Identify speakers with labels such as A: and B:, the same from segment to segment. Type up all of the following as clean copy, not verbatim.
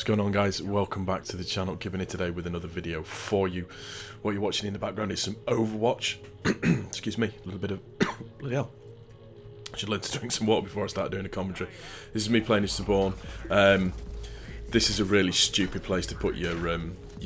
A: What's going on, guys? Welcome back to the channel. Giving it today with another video for you. What you're watching in the background is some Overwatch. Excuse me, a little bit of bloody hell. I should learn to drink some water before I start doing a commentary. This is me playing as Spawn. This is a really stupid place to put your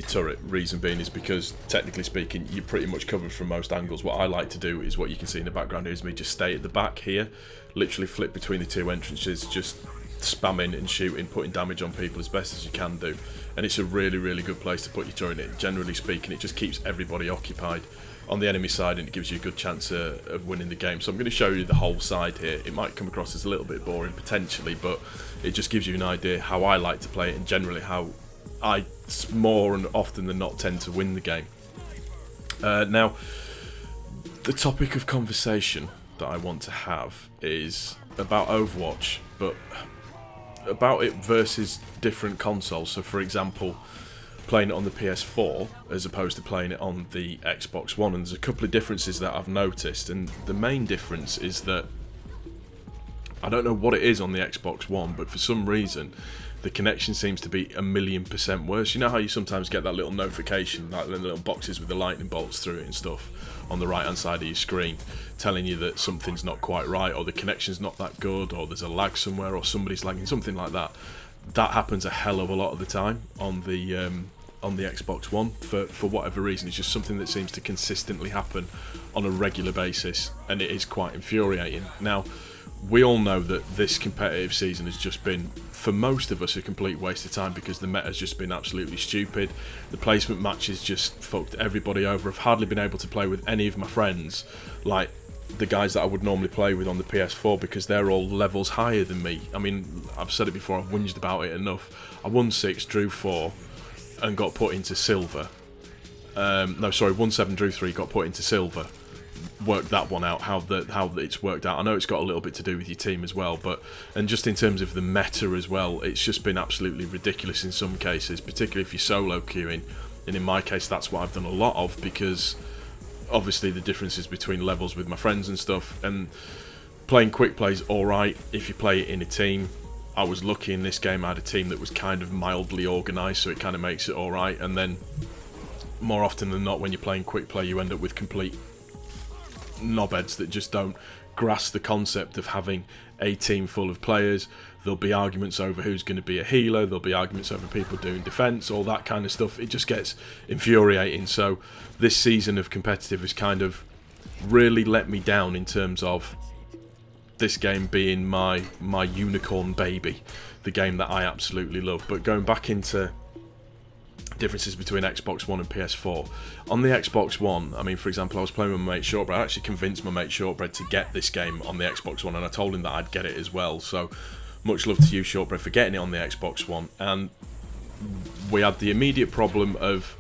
A: turret. Reason being is because, technically speaking, you're pretty much covered from most angles. What I like to do is what you can see in the background here is me just stay at the back here, literally flip between the two entrances, just spamming and shooting, putting damage on people as best as you can do. And it's a really, really good place to put your turret in. Generally speaking, it just keeps everybody occupied on the enemy side, and it gives you a good chance of winning the game. So I'm going to show you the whole side here. It might come across as a little bit boring potentially, but it just gives you an idea how I like to play it and generally how I more and often than not tend to win the game. Now, the topic of conversation that I want to have is about Overwatch, but about it versus different consoles. So for example, playing it on the PS4 as opposed to playing it on the Xbox One, and there's a couple of differences that I've noticed, and the main difference is that I don't know what it is on the Xbox One, but for some reason the connection seems to be 1,000,000% worse. You know how you sometimes get that little notification, like the little boxes with the lightning bolts through it and stuff on the right hand side of your screen, telling you that something's not quite right, or the connection's not that good, or there's a lag somewhere, or somebody's lagging, something like that. That happens a hell of a lot of the time on the Xbox One for whatever reason. It's just something that seems to consistently happen on a regular basis, and it is quite infuriating. Now, we all know that this competitive season has just been, for most of us, a complete waste of time because the meta has just been absolutely stupid. The placement matches just fucked everybody over. I've hardly been able to play with any of my friends, like the guys that I would normally play with on the PS4, because they're all levels higher than me. I mean, I've said it before, I've whinged about it enough. I won 6, drew 4, and got put into silver. No, sorry, won 7, drew 3, got put into silver. Worked that one out, how it's worked out. I know it's got a little bit to do with your team as well, and just in terms of the meta as well, it's just been absolutely ridiculous in some cases, particularly if you're solo queuing, and in my case that's what I've done a lot of, because obviously the differences between levels with my friends and stuff, and playing quick plays alright if you play it in a team. I was lucky in this game, I had a team that was kind of mildly organised, so it kind of makes it alright, and then more often than not when you're playing quick play you end up with complete knobheads that just don't grasp the concept of having a team full of players. There'll be arguments over who's going to be a healer, there'll be arguments over people doing defense, all that kind of stuff. It just gets infuriating. So this season of competitive has kind of really let me down in terms of this game being my unicorn baby, the game that I absolutely love. But going back into differences between Xbox One and PS4. On the Xbox One, I mean, for example, I was playing with my mate Shortbread. I actually convinced my mate Shortbread to get this game on the Xbox One, and I told him that I'd get it as well. So much love to you, Shortbread, for getting it on the Xbox One. And we had the immediate problem of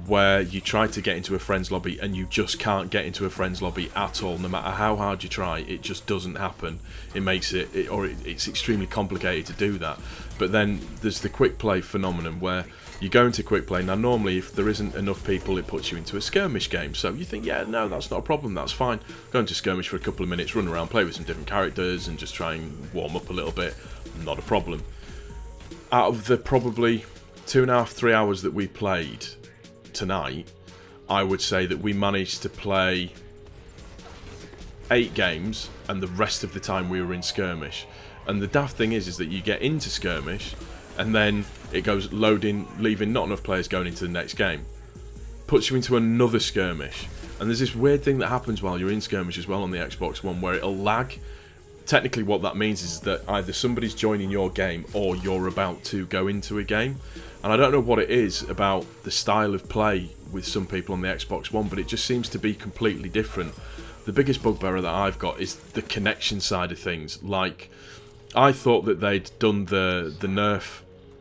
A: where you try to get into a friend's lobby and you just can't get into a friend's lobby at all. No matter how hard you try, it just doesn't happen. It makes it's extremely complicated to do that. But then there's the quick play phenomenon where you go into quick play. Now normally if there isn't enough people, it puts you into a skirmish game. So you think, yeah, no, that's not a problem, that's fine. Go into skirmish for a couple of minutes, run around, play with some different characters and just try and warm up a little bit. Not a problem. Out of the probably 2.5, 3 hours that we played tonight, I would say that we managed to play 8 games, and the rest of the time we were in skirmish. And the daft thing is that you get into skirmish and then it goes loading, leaving not enough players going into the next game, puts you into another skirmish, and there's this weird thing that happens while you're in skirmish as well on the Xbox One where it'll lag. Technically what that means is that either somebody's joining your game or you're about to go into a game. And I don't know what it is about the style of play with some people on the Xbox One, but it just seems to be completely different. The biggest bugbear that I've got is the connection side of things. Like, I thought that they'd done the nerf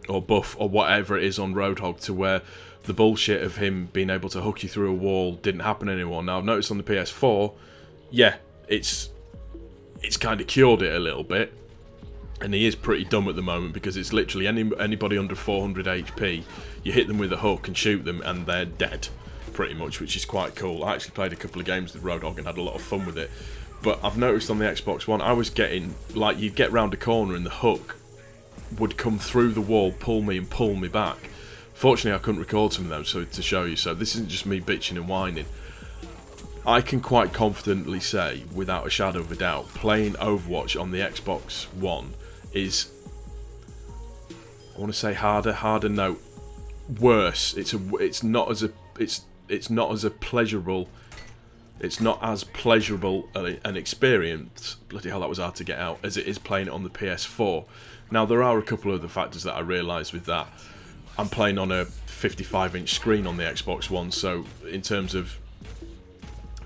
A: or buff or whatever it is on Roadhog to where the bullshit of him being able to hook you through a wall didn't happen anymore. Now I've noticed on the PS4, yeah, it's kind of cured it a little bit, and he is pretty dumb at the moment because it's literally anybody under 400 HP, you hit them with a hook and shoot them and they're dead, pretty much, which is quite cool. I actually played a couple of games with Roadhog and had a lot of fun with it. But I've noticed on the Xbox One, I was getting, like, you'd get round a corner and the hook would come through the wall, pull me and pull me back. Fortunately, I couldn't record some of them to show you, so this isn't just me bitching and whining. I can quite confidently say, without a shadow of a doubt, playing Overwatch on the Xbox One is, I want to say harder no, worse. It's not as pleasurable an experience, bloody hell that was hard to get out, as it is playing it on the PS4. Now there are a couple of the factors that I realised with that. I'm playing on a 55-inch screen on the Xbox One, so in terms of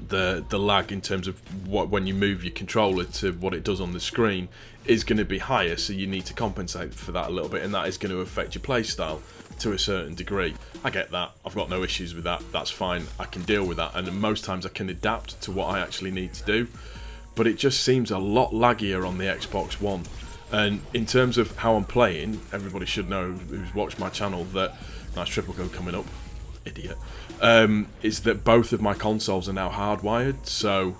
A: the lag, in terms of when you move your controller to what it does on the screen, is going to be higher, so you need to compensate for that a little bit, and that is going to affect your playstyle to a certain degree. I get that, I've got no issues with that, that's fine, I can deal with that, and most times I can adapt to what I actually need to do, but it just seems a lot laggier on the Xbox One. And in terms of how I'm playing, everybody should know who's watched my channel that, nice triple go coming up, idiot, is that both of my consoles are now hardwired, so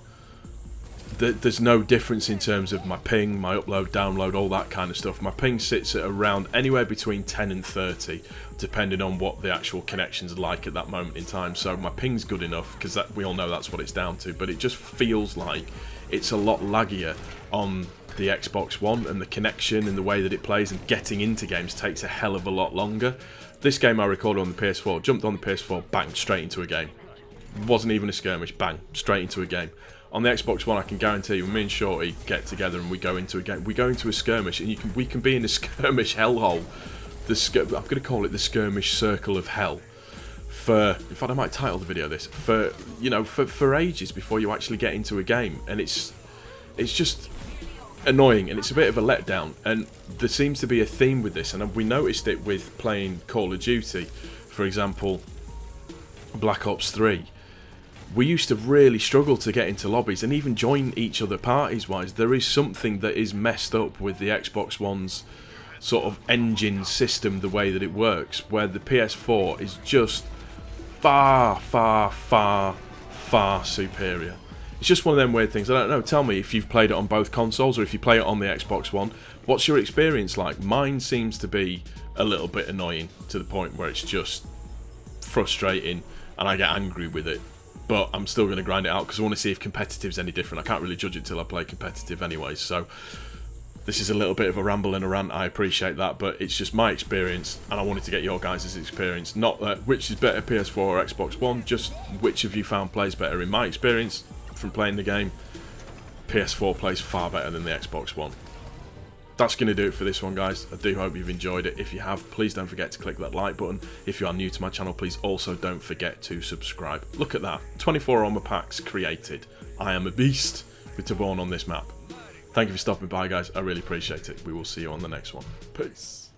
A: there's no difference in terms of my ping, my upload, download, all that kind of stuff. My ping sits at around anywhere between 10 and 30, depending on what the actual connection's like at that moment in time. So my ping's good enough, because we all know that's what it's down to, but it just feels like it's a lot laggier on the Xbox One, and the connection and the way that it plays and getting into games takes a hell of a lot longer. This game I recorded on the PS4, jumped on the PS4, bang, straight into a game. Wasn't even a skirmish, bang, straight into a game. On the Xbox One, I can guarantee you, me and Shorty get together and we go into a game. We go into a skirmish, and we can be in a skirmish hellhole. I'm going to call it the skirmish circle of hell. In fact, I might title the video this, for ages before you actually get into a game, and it's just annoying, and it's a bit of a letdown. And there seems to be a theme with this, and we noticed it with playing Call of Duty, for example, Black Ops 3. We used to really struggle to get into lobbies and even join each other parties wise. There is something that is messed up with the Xbox One's sort of engine system, the way that it works, where the PS4 is just far superior. It's just one of them weird things. I don't know, tell me if you've played it on both consoles or if you play it on the Xbox One. What's your experience like? Mine seems to be a little bit annoying, to the point where it's just frustrating and I get angry with it. But I'm still going to grind it out because I want to see if competitive's any different. I can't really judge it till I play competitive anyway, so this is a little bit of a ramble and a rant, I appreciate that, but it's just my experience, and I wanted to get your guys' experience. Not which is better, PS4 or Xbox One, just which of you found plays better. In my experience, from playing the game, PS4 plays far better than the Xbox One. That's going to do it for this one, guys. I do hope you've enjoyed it. If you have, please don't forget to click that like button. If you are new to my channel, please also don't forget to subscribe. Look at that, 24 armor packs created. I am a beast with Taborn on this map. Thank you for stopping by, guys. I really appreciate it. We will see you on the next one. Peace.